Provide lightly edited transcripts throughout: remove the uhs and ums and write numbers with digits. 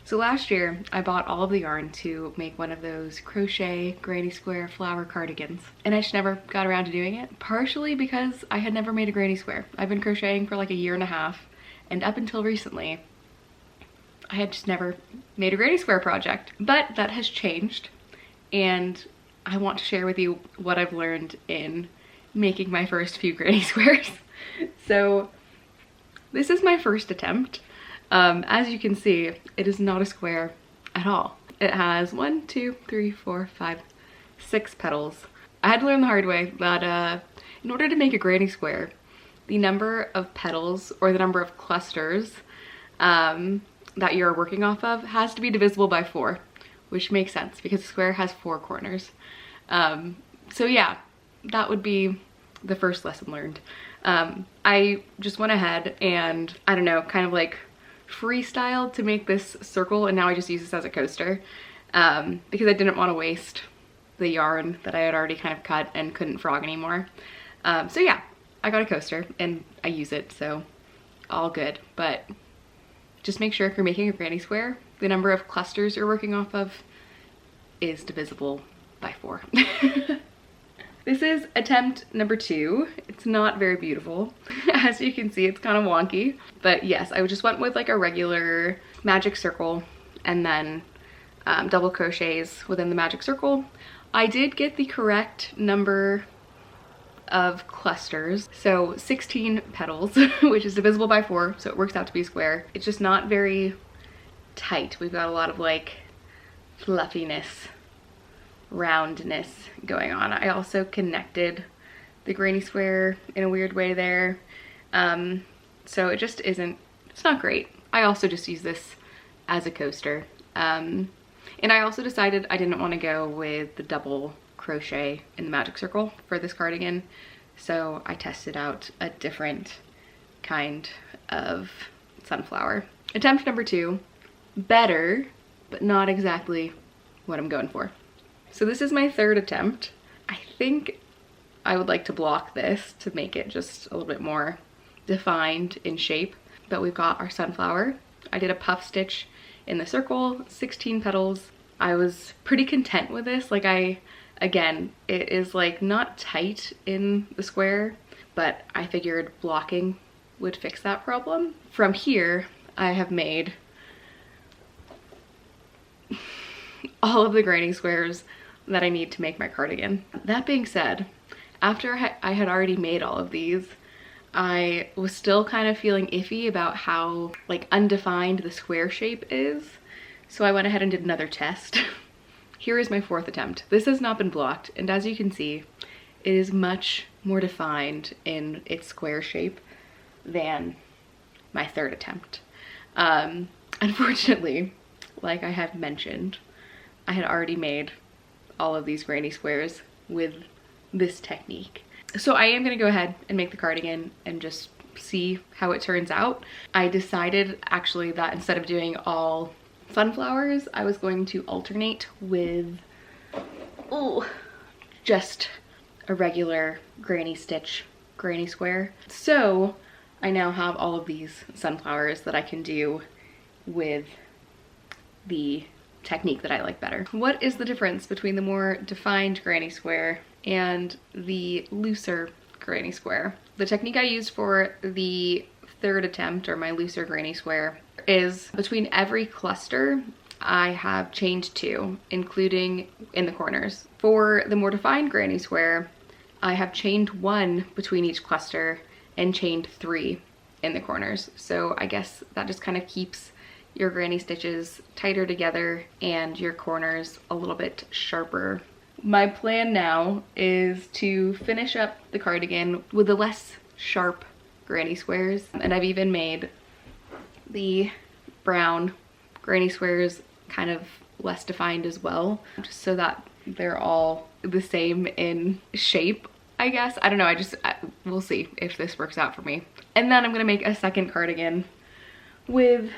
So last year I bought all of the yarn to make one of those crochet granny square flower cardigans, and I just never got around to doing it, partially because I had never made a granny square. I've been crocheting for like a year and a half, and up until recently I had just never made a granny square project. But that has changed, and I want to share with you what I've learned in making my first few granny squares. So this is my first attempt. As you can see, it is not a square at all. It has 1, 2, 3, 4, 5, 6 petals. I had to learn the hard way that in order to make a granny square, the number of petals or the number of clusters that you're working off of has to be divisible by 4, which makes sense because a square has 4 corners. So yeah, that would be the first lesson learned. I just went ahead and, I don't know, kind of like freestyle to make this circle, and now I just use this as a coaster because I didn't want to waste the yarn that I had already kind of cut and couldn't frog anymore. So yeah, I got a coaster and I use it, so all good. But just make sure if you're making a granny square, the number of clusters you're working off of is divisible by 4. This is attempt number 2. It's not very beautiful. As you can see, it's kind of wonky. But yes, I just went with like a regular magic circle and then double crochets within the magic circle. I did get the correct number of clusters. So 16 petals, which is divisible by 4, so it works out to be a square. It's just not very tight. We've got a lot of like fluffiness, roundness going on. I also connected the granny square in a weird way there. So it just isn't, it's not great. I also just use this as a coaster. And I also decided I didn't want to go with the double crochet in the magic circle for this cardigan. So I tested out a different kind of sunflower. Attempt number 2, better, but not exactly what I'm going for. So this is my 3rd attempt. I think I would like to block this to make it just a little bit more defined in shape. But we've got our sunflower. I did a puff stitch in the circle, 16 petals. I was pretty content with this. Like again, it is like not tight in the square, but I figured blocking would fix that problem. From here, I have made all of the granny squares that I need to make my cardigan. That being said, after I had already made all of these, I was still kind of feeling iffy about how like undefined the square shape is. So I went ahead and did another test. Here is my 4th attempt. This has not been blocked, and as you can see, it is much more defined in its square shape than my 3rd attempt. Unfortunately, like I have mentioned, I had already made all of these granny squares with this technique. So I am gonna go ahead and make the cardigan and just see how it turns out. I decided actually that instead of doing all sunflowers, I was going to alternate with just a regular granny stitch granny square. So I now have all of these sunflowers that I can do with the technique that I like better. What is the difference between the more defined granny square and the looser granny square? The technique I used for the 3rd attempt, or my looser granny square, is between every cluster I have chained 2, including in the corners. For the more defined granny square, I have chained 1 between each cluster and chained 3 in the corners. So I guess that just kind of keeps your granny stitches tighter together and your corners a little bit sharper. My plan now is to finish up the cardigan with the less sharp granny squares, and I've even made the brown granny squares kind of less defined as well, just so that they're all the same in shape, I guess. I don't know, we'll see if this works out for me. And then I'm gonna make a 2nd cardigan with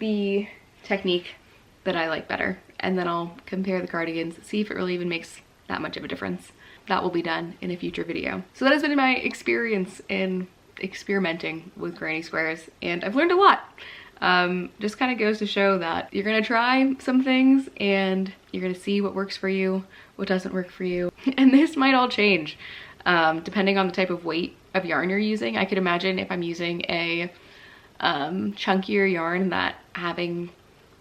the technique that I like better, and then I'll compare the cardigans, see if it really even makes that much of a difference. That will be done in a future video. So that has been my experience in experimenting with granny squares, and I've learned a lot. Just kind of goes to show that you're gonna try some things and you're gonna see what works for you, what doesn't work for you. And this might all change depending on the type of weight of yarn you're using. I could imagine if I'm using a chunkier yarn that having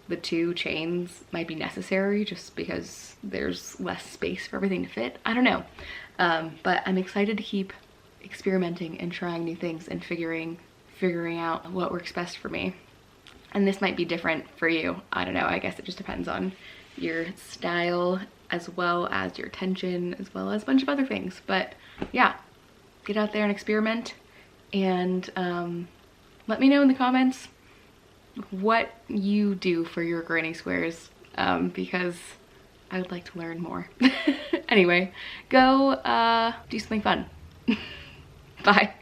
the 2 chains might be necessary just because there's less space for everything to fit. I don't know. But I'm excited to keep experimenting and trying new things and figuring out what works best for me. And this might be different for you. I don't know. I guess it just depends on your style as well as your tension, as well as a bunch of other things. But yeah, get out there and experiment, and let me know in the comments what you do for your granny squares, because I would like to learn more. Anyway, go do something fun. Bye.